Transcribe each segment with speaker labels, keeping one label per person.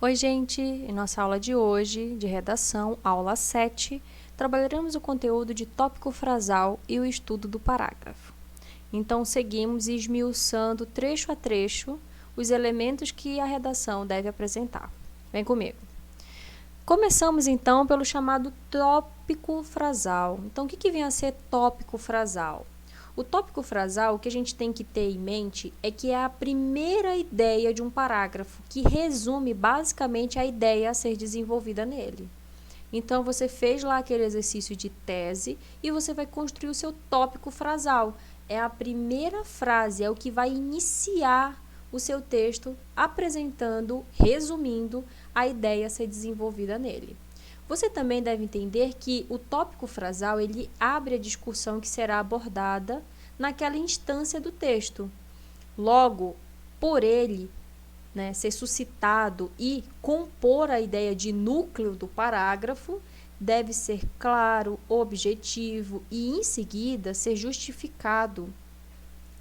Speaker 1: Oi, gente! Em nossa aula de hoje, de redação, aula 7, trabalharemos o conteúdo de tópico frasal e o estudo do parágrafo. Então, seguimos esmiuçando trecho a trecho os elementos que a redação deve apresentar. Vem comigo! Começamos, então, pelo chamado tópico frasal. Então, o que vem a ser tópico frasal? O tópico frasal, o que a gente tem que ter em mente é que é a primeira ideia de um parágrafo, que resume basicamente a ideia a ser desenvolvida nele. Então, você fez lá aquele exercício de tese e você vai construir o seu tópico frasal. É a primeira frase, é o que vai iniciar o seu texto apresentando, resumindo a ideia a ser desenvolvida nele. Você também deve entender que o tópico frasal ele abre a discussão que será abordada naquela instância do texto. Logo, por ele ser suscitado e compor a ideia de núcleo do parágrafo, deve ser claro, objetivo e, em seguida, ser justificado,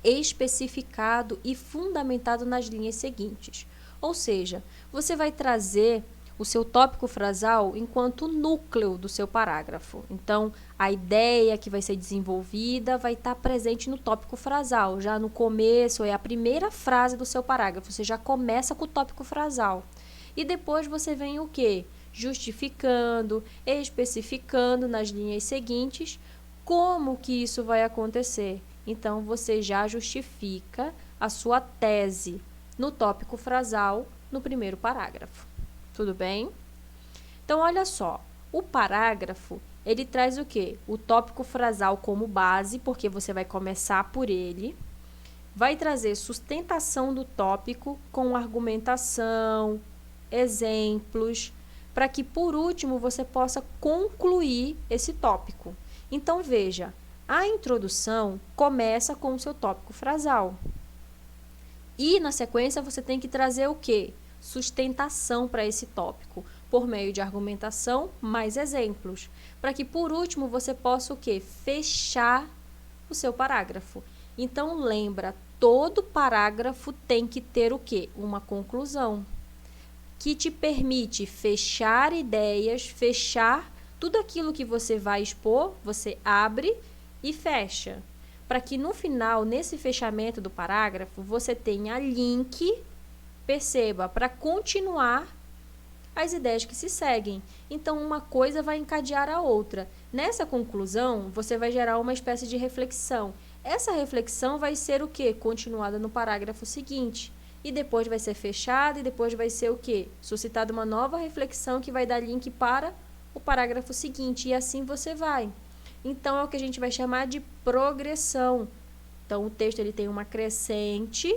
Speaker 1: especificado e fundamentado nas linhas seguintes. Ou seja, você vai trazer o seu tópico frasal enquanto núcleo do seu parágrafo. Então, a ideia que vai ser desenvolvida vai estar presente no tópico frasal. Já no começo, é a primeira frase do seu parágrafo. Você já começa com o tópico frasal. E depois você vem o quê? Justificando, especificando nas linhas seguintes como que isso vai acontecer. Então, você já justifica a sua tese no tópico frasal no primeiro parágrafo. Tudo bem? Então, olha só, o parágrafo, ele traz o quê? O tópico frasal como base, porque você vai começar por ele, vai trazer sustentação do tópico com argumentação, exemplos, para que, por último, você possa concluir esse tópico. Então, veja, a introdução começa com o seu tópico frasal. E, na sequência, você tem que trazer o quê? Sustentação para esse tópico, por meio de argumentação mais exemplos, para que, por último, você possa o quê? Fechar o seu parágrafo. Então, lembra, todo parágrafo tem que ter o quê? Uma conclusão, que te permite fechar ideias, fechar tudo aquilo que você vai expor, você abre e fecha, para que no final, nesse fechamento do parágrafo, você tenha link, perceba, para continuar as ideias que se seguem. Então, uma coisa vai encadear a outra. Nessa conclusão, você vai gerar uma espécie de reflexão. Essa reflexão vai ser o quê? Continuada no parágrafo seguinte. E depois vai ser fechada, e depois vai ser o quê? Suscitada uma nova reflexão que vai dar link para o parágrafo seguinte. E assim você vai. Então, é o que a gente vai chamar de progressão. Então, o texto ele tem uma crescente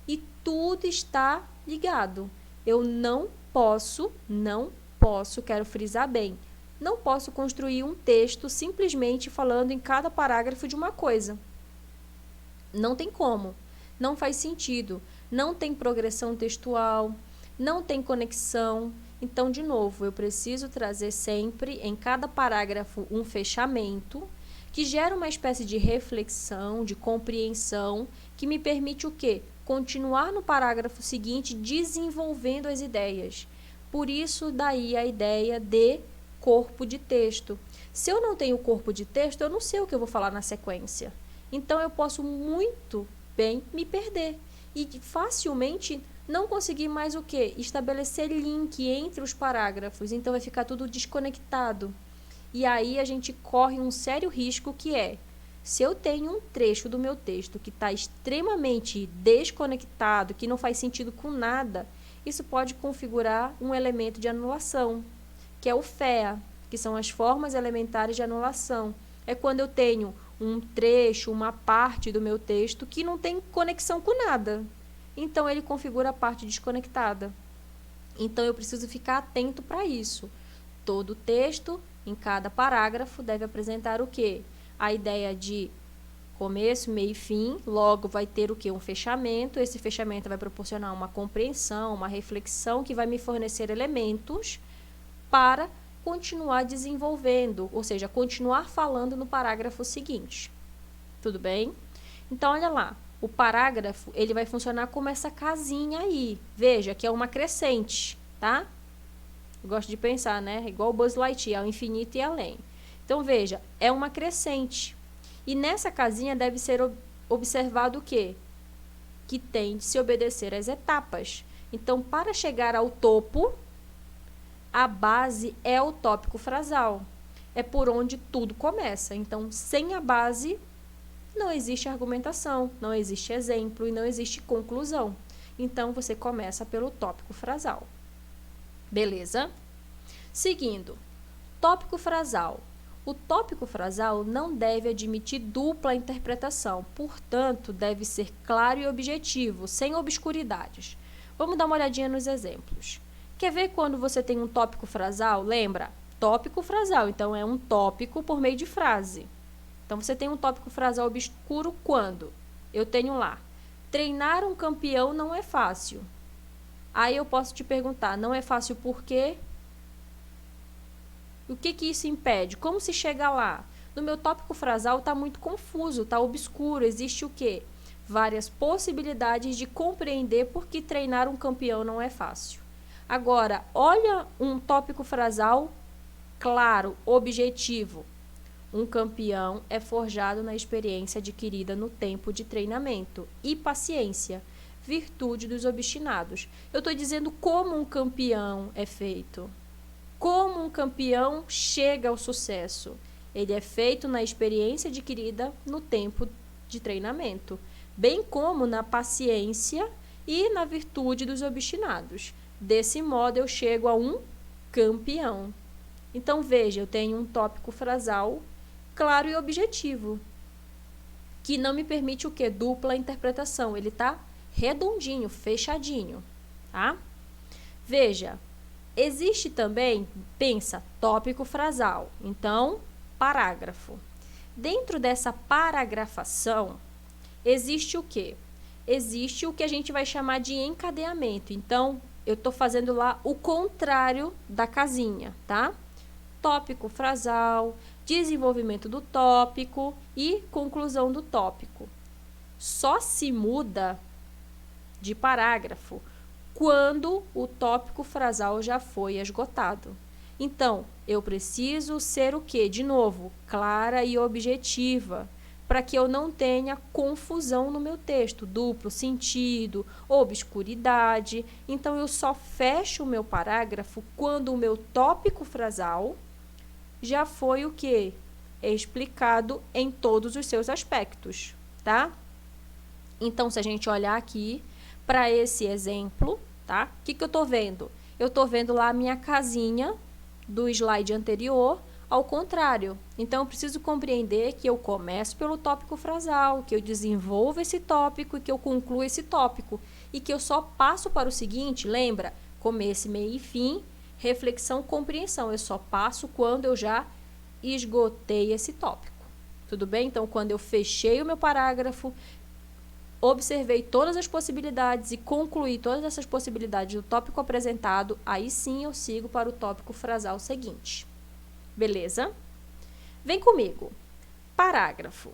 Speaker 1: e tudo está ligado. Eu não posso, quero frisar bem, não posso construir um texto simplesmente falando em cada parágrafo de uma coisa. Não tem como. Não faz sentido. Não tem progressão textual, não tem conexão. Então, de novo, eu preciso trazer sempre, em cada parágrafo, um fechamento que gera uma espécie de reflexão, de compreensão, que me permite o quê? Continuar no parágrafo seguinte desenvolvendo as ideias. Por isso, daí a ideia de corpo de texto. Se eu não tenho corpo de texto, eu não sei o que eu vou falar na sequência. Então, eu posso muito bem me perder e facilmente não conseguir mais o quê? Estabelecer link entre os parágrafos. Então, vai ficar tudo desconectado. E aí, a gente corre um sério risco que é, se eu tenho um trecho do meu texto que está extremamente desconectado, que não faz sentido com nada, isso pode configurar um elemento de anulação, que é o FEA, que são as formas elementares de anulação. É quando eu tenho um trecho, uma parte do meu texto que não tem conexão com nada. Então, ele configura a parte desconectada. Então, eu preciso ficar atento para isso. Todo texto, em cada parágrafo, deve apresentar o quê? A ideia de começo, meio e fim, logo vai ter o quê? Um fechamento. Esse fechamento vai proporcionar uma compreensão, uma reflexão que vai me fornecer elementos para continuar desenvolvendo, ou seja, continuar falando no parágrafo seguinte. Tudo bem? Então, olha lá, o parágrafo ele vai funcionar como essa casinha aí. Veja que é uma crescente. tá? Eu gosto de pensar, né? Igual o Buzz Lightyear, ao infinito e além. Então, veja, é uma crescente. E nessa casinha deve ser observado o quê? Que tem de se obedecer às etapas. Então, para chegar ao topo, a base é o tópico frasal. É por onde tudo começa. Então, sem a base, não existe argumentação, não existe exemplo e não existe conclusão. Então, você começa pelo tópico frasal. Beleza? Seguindo, tópico frasal. O tópico frasal não deve admitir dupla interpretação, portanto, deve ser claro e objetivo, sem obscuridades. Vamos dar uma olhadinha nos exemplos. Quer ver quando você tem um tópico frasal? Lembra? Tópico frasal, então é um tópico por meio de frase. Então, você tem um tópico frasal obscuro quando? Eu tenho lá, treinar um campeão não é fácil. Aí eu posso te perguntar, não é fácil por quê? O que isso impede? Como se chega lá? No meu tópico frasal está muito confuso, está obscuro. Existe o quê? Várias possibilidades de compreender por que treinar um campeão não é fácil. Agora, olha um tópico frasal claro, objetivo. Um campeão é forjado na experiência adquirida no tempo de treinamento e paciência, virtude dos obstinados. Eu estou dizendo como um campeão é feito. Como um campeão chega ao sucesso. Ele é feito na experiência adquirida no tempo de treinamento, bem como na paciência e na virtude dos obstinados. Desse modo, eu chego a um campeão. Então, veja, eu tenho um tópico frasal claro e objetivo, que não me permite o quê? Dupla interpretação. Ele está redondinho, fechadinho, tá? Veja, existe também, pensa, tópico frasal. Então, parágrafo. Dentro dessa paragrafação, existe o quê? Existe o que a gente vai chamar de encadeamento. Então, eu estou fazendo lá o contrário da casinha, tá? Tópico frasal, desenvolvimento do tópico e conclusão do tópico. Só se muda de parágrafo quando o tópico frasal já foi esgotado. Então, eu preciso ser o quê? De novo, clara e objetiva, para que eu não tenha confusão no meu texto, duplo sentido, obscuridade. Então, eu só fecho o meu parágrafo quando o meu tópico frasal já foi o quê? Explicado em todos os seus aspectos, tá? Então, se a gente olhar aqui para esse exemplo, tá? O que eu estou vendo? Eu estou vendo lá a minha casinha do slide anterior, ao contrário. Então, eu preciso compreender que eu começo pelo tópico frasal, que eu desenvolvo esse tópico e que eu concluo esse tópico. E que eu só passo para o seguinte, lembra? Começo, meio e fim, reflexão, compreensão. Eu só passo quando eu já esgotei esse tópico. Tudo bem? Então, quando eu fechei o meu parágrafo, observei todas as possibilidades e concluí todas essas possibilidades do tópico apresentado, aí sim eu sigo para o tópico frasal seguinte. Beleza? Vem comigo. Parágrafo.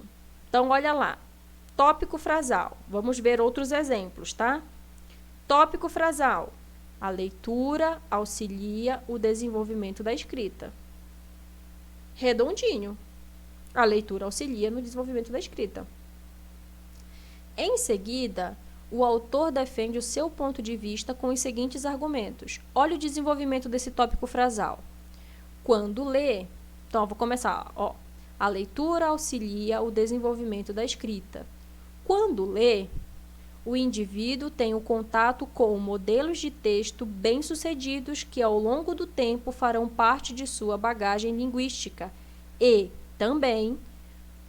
Speaker 1: Então, olha lá. Tópico frasal. Vamos ver outros exemplos, tá? Tópico frasal. A leitura auxilia o desenvolvimento da escrita. Redondinho. A leitura auxilia no desenvolvimento da escrita. Em seguida, o autor defende o seu ponto de vista com os seguintes argumentos. Olha o desenvolvimento desse tópico frasal. Quando lê, então eu vou começar, ó. A leitura auxilia o desenvolvimento da escrita. Quando lê, o indivíduo tem o contato com modelos de texto bem-sucedidos que, ao longo do tempo, farão parte de sua bagagem linguística e, também,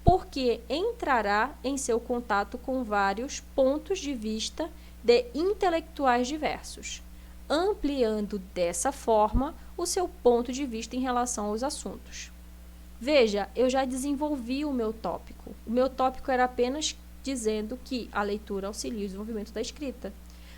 Speaker 1: porque entrará em seu contato com vários pontos de vista de intelectuais diversos, ampliando dessa forma o seu ponto de vista em relação aos assuntos. Veja, eu já desenvolvi o meu tópico. O meu tópico era apenas dizendo que a leitura auxilia o desenvolvimento da escrita.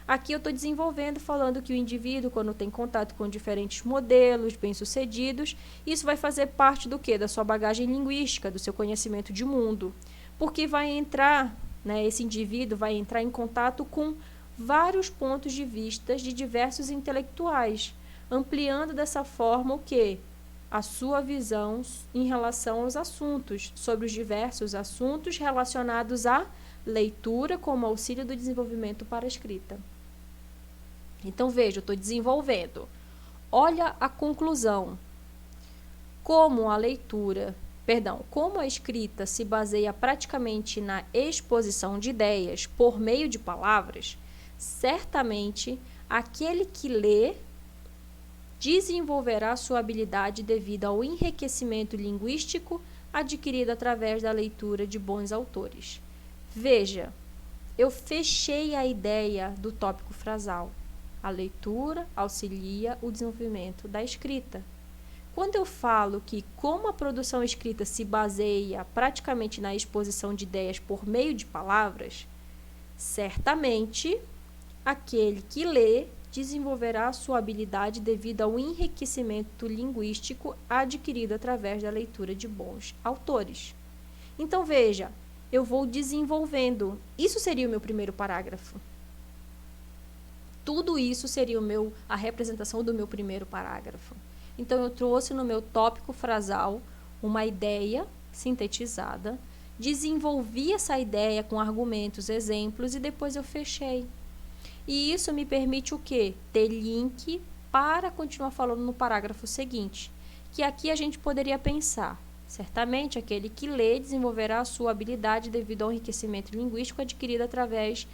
Speaker 1: Aqui eu estou desenvolvendo, falando que o indivíduo, quando tem contato com diferentes modelos bem-sucedidos, isso vai fazer parte do quê? Da sua bagagem linguística, do seu conhecimento de mundo. Porque vai entrar, né, esse indivíduo vai entrar em contato com vários pontos de vista de diversos intelectuais, ampliando dessa forma o quê? A sua visão em relação aos assuntos, sobre os diversos assuntos relacionados à leitura como auxílio do desenvolvimento para a escrita. Então, veja, eu estou desenvolvendo. Olha a conclusão. Como a escrita se baseia praticamente na exposição de ideias por meio de palavras, certamente aquele que lê desenvolverá sua habilidade devido ao enriquecimento linguístico adquirido através da leitura de bons autores. Veja, eu fechei a ideia do tópico frasal. A leitura auxilia o desenvolvimento da escrita. Quando eu falo que como a produção escrita se baseia praticamente na exposição de ideias por meio de palavras, certamente aquele que lê desenvolverá sua habilidade devido ao enriquecimento linguístico adquirido através da leitura de bons autores. Então, veja, eu vou desenvolvendo. Isso seria o meu primeiro parágrafo. Tudo isso seria a representação do meu primeiro parágrafo. Então, eu trouxe no meu tópico frasal uma ideia sintetizada, desenvolvi essa ideia com argumentos, exemplos e depois eu fechei. E isso me permite o quê? Ter link para continuar falando no parágrafo seguinte, que aqui a gente poderia pensar. Certamente, aquele que lê desenvolverá a sua habilidade devido ao enriquecimento linguístico adquirido através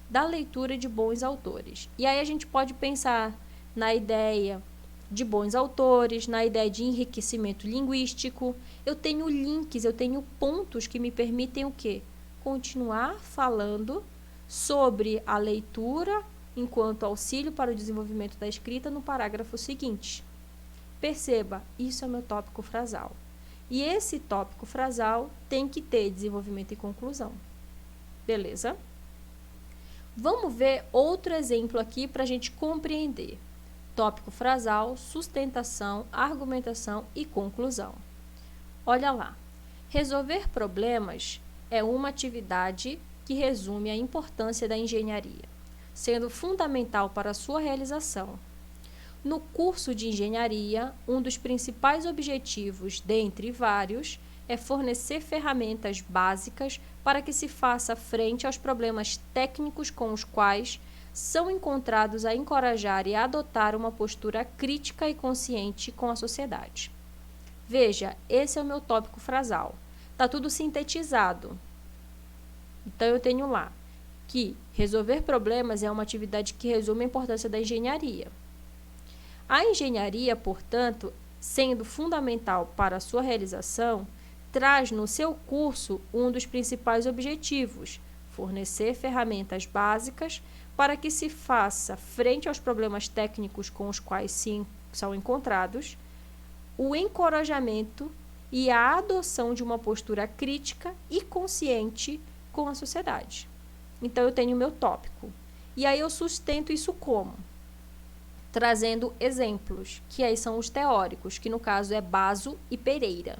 Speaker 1: da leitura de bons autores. E aí a gente pode pensar na ideia de bons autores, na ideia de enriquecimento linguístico. Eu tenho links, eu tenho pontos que me permitem o quê? Continuar falando sobre a leitura enquanto auxílio para o desenvolvimento da escrita no parágrafo seguinte. Perceba, isso é meu tópico frasal. E esse tópico frasal tem que ter desenvolvimento e conclusão. Beleza? Vamos ver outro exemplo aqui para a gente compreender. Tópico frasal, sustentação, argumentação e conclusão. Olha lá. Resolver problemas é uma atividade que resume a importância da engenharia, sendo fundamental para a sua realização. No curso de engenharia, um dos principais objetivos, dentre vários, é fornecer ferramentas básicas para que se faça frente aos problemas técnicos com os quais são encontrados a encorajar e a adotar uma postura crítica e consciente com a sociedade. Veja, esse é o meu tópico frasal. Está tudo sintetizado. Então, eu tenho lá que resolver problemas é uma atividade que resume a importância da engenharia. A engenharia, portanto, sendo fundamental para a sua realização, traz no seu curso um dos principais objetivos, fornecer ferramentas básicas para que se faça frente aos problemas técnicos com os quais são encontrados, o encorajamento e a adoção de uma postura crítica e consciente com a sociedade. Então, eu tenho o meu tópico. E aí, eu sustento isso como? Trazendo exemplos, que aí são os teóricos, que no caso é Basso e Pereira.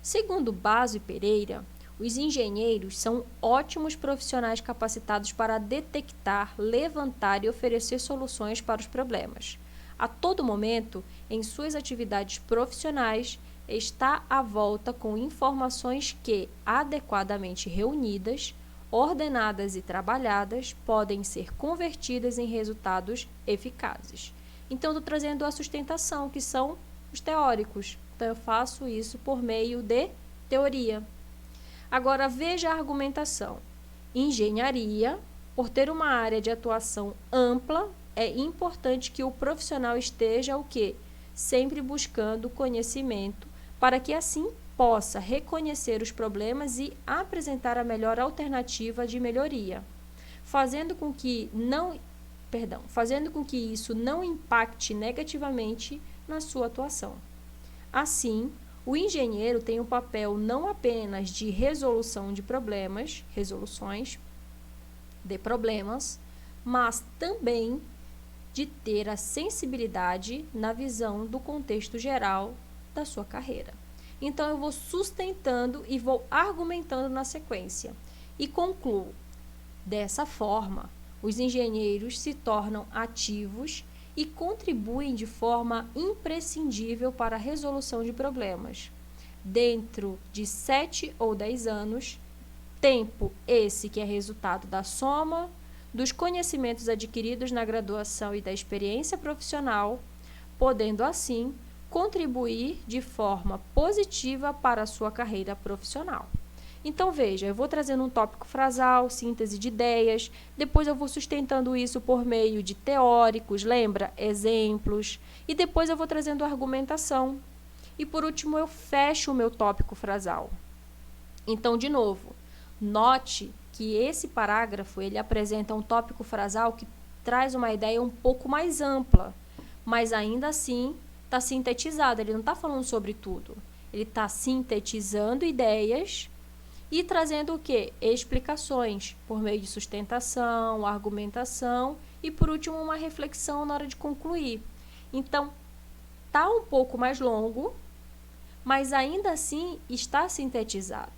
Speaker 1: Segundo Basso e Pereira, os engenheiros são ótimos profissionais capacitados para detectar, levantar e oferecer soluções para os problemas. A todo momento, em suas atividades profissionais, está à volta com informações que, adequadamente reunidas, ordenadas e trabalhadas, podem ser convertidas em resultados eficazes. Então, estou trazendo a sustentação, que são os teóricos. Então, eu faço isso por meio de teoria. Agora, veja a argumentação. Engenharia, por ter uma área de atuação ampla, é importante que o profissional esteja o quê? Sempre buscando conhecimento, para que assim possa reconhecer os problemas e apresentar a melhor alternativa de melhoria, fazendo com que isso não impacte negativamente na sua atuação. Assim, o engenheiro tem um papel não apenas de resoluções de problemas, mas também de ter a sensibilidade na visão do contexto geral da sua carreira. Então, eu vou sustentando e vou argumentando na sequência. E concluo. Dessa forma, os engenheiros se tornam ativos e contribuem de forma imprescindível para a resolução de problemas. Dentro de 7 ou 10 anos, tempo esse que é resultado da soma dos conhecimentos adquiridos na graduação e da experiência profissional, podendo assim contribuir de forma positiva para a sua carreira profissional. Então, veja, eu vou trazendo um tópico frasal, síntese de ideias, depois eu vou sustentando isso por meio de teóricos, lembra? Exemplos, e depois eu vou trazendo argumentação. E, por último, eu fecho o meu tópico frasal. Então, de novo, note que esse parágrafo, ele apresenta um tópico frasal que traz uma ideia um pouco mais ampla, mas ainda assim está sintetizado, ele não está falando sobre tudo. Ele está sintetizando ideias e trazendo o quê? Explicações, por meio de sustentação, argumentação e, por último, uma reflexão na hora de concluir. Então, está um pouco mais longo, mas ainda assim está sintetizado.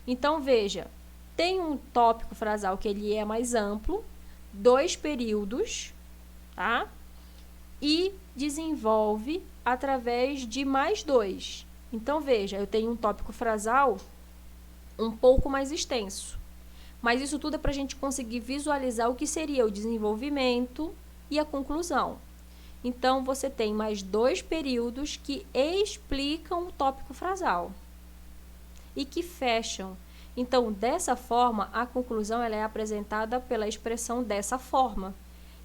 Speaker 1: Então, veja, tem um tópico frasal que ele é mais amplo, 2 períodos, tá? E desenvolve através de mais 2. Então, veja, eu tenho um tópico frasal um pouco mais extenso. Mas isso tudo é para a gente conseguir visualizar o que seria o desenvolvimento e a conclusão. Então, você tem mais 2 períodos que explicam o tópico frasal e que fecham. Então, dessa forma, a conclusão ela é apresentada pela expressão dessa forma,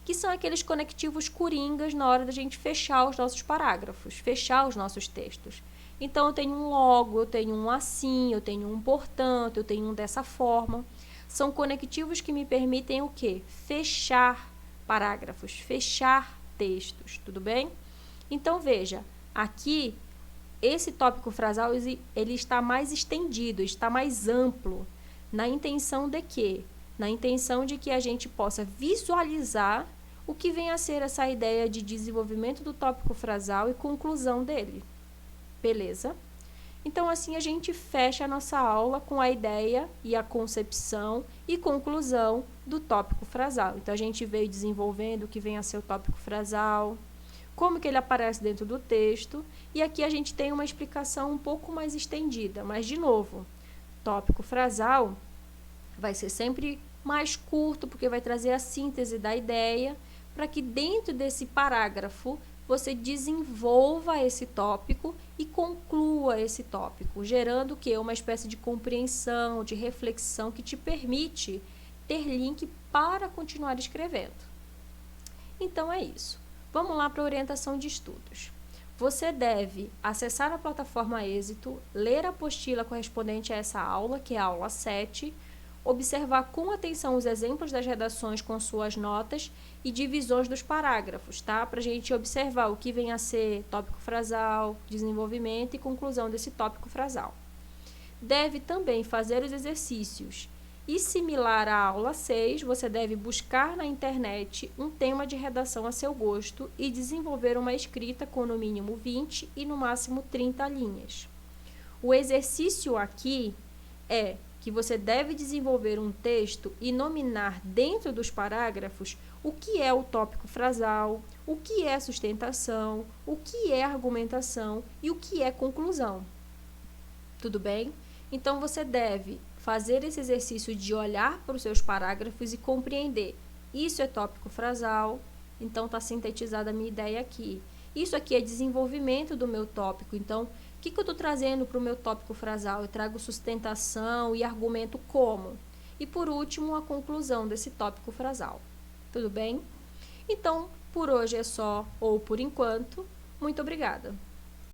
Speaker 1: que são aqueles conectivos coringas na hora da gente fechar os nossos parágrafos, fechar os nossos textos. Então, eu tenho um logo, eu tenho um assim, eu tenho um portanto, eu tenho um dessa forma. São conectivos que me permitem o quê? Fechar parágrafos, fechar textos, tudo bem? Então, veja, aqui, esse tópico frasal, ele está mais estendido, está mais amplo, na intenção de quê? Na intenção de que a gente possa visualizar o que vem a ser essa ideia de desenvolvimento do tópico frasal e conclusão dele. Beleza? Então, assim, a gente fecha a nossa aula com a ideia e a concepção e conclusão do tópico frasal. Então, a gente veio desenvolvendo o que vem a ser o tópico frasal, como que ele aparece dentro do texto, e aqui a gente tem uma explicação um pouco mais estendida. Mas, de novo, tópico frasal vai ser sempre mais curto, porque vai trazer a síntese da ideia, para que dentro desse parágrafo você desenvolva esse tópico e conclua esse tópico, gerando o quê? Uma espécie de compreensão, de reflexão que te permite ter link para continuar escrevendo. Então, é isso. Vamos lá para a orientação de estudos. Você deve acessar a plataforma Êxito, ler a apostila correspondente a essa aula, que é a aula 7, observar com atenção os exemplos das redações com suas notas e divisões dos parágrafos, tá? Para a gente observar o que vem a ser tópico frasal, desenvolvimento e conclusão desse tópico frasal. Deve também fazer os exercícios. E similar à aula 6, você deve buscar na internet um tema de redação a seu gosto e desenvolver uma escrita com no mínimo 20 e no máximo 30 linhas. O exercício aqui é que você deve desenvolver um texto e nominar dentro dos parágrafos o que é o tópico frasal, o que é sustentação, o que é argumentação e o que é conclusão. Tudo bem? Então, você deve fazer esse exercício de olhar para os seus parágrafos e compreender. Isso é tópico frasal, então está sintetizada a minha ideia aqui. Isso aqui é desenvolvimento do meu tópico, então, o que eu estou trazendo para o meu tópico frasal? Eu trago sustentação e argumento como? E, por último, a conclusão desse tópico frasal. Tudo bem? Então, por hoje é só, ou por enquanto. Muito obrigada!